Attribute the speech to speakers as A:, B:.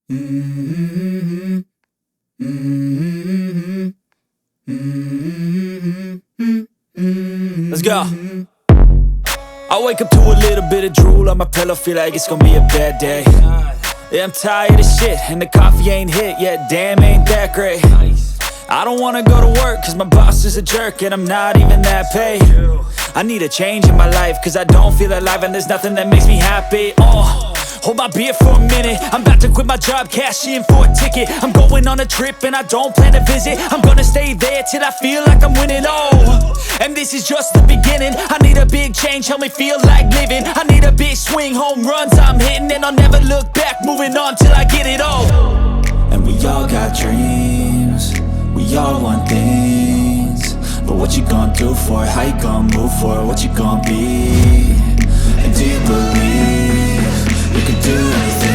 A: Let's go. I wake up to a little bit of drool on my pillow, feel like it's gonna be a bad day. Yeah, I'm tired of shit, and the coffee ain't hit yet, damn, ain't that great. I don't wanna go to work, cause my boss is a jerk, and I'm not even that paid. I need a change in my life, cause I don't feel alive, and there's nothing that makes me happy. Hold my beer for a minute, I'm about to quit my job, cash in for a ticket. I'm going on a trip and I don't plan to visit. I'm gonna stay there till I feel like I'm winning, and this is just the beginning. I need a big change, help me feel like living. I need a big swing, home runs I'm hitting, and I'll never look back, moving on till I get it all. And we all got dreams, we all want things, but what you gonna do for it? How you gonna move for it? What you gonna be? And do you believe you can do anything?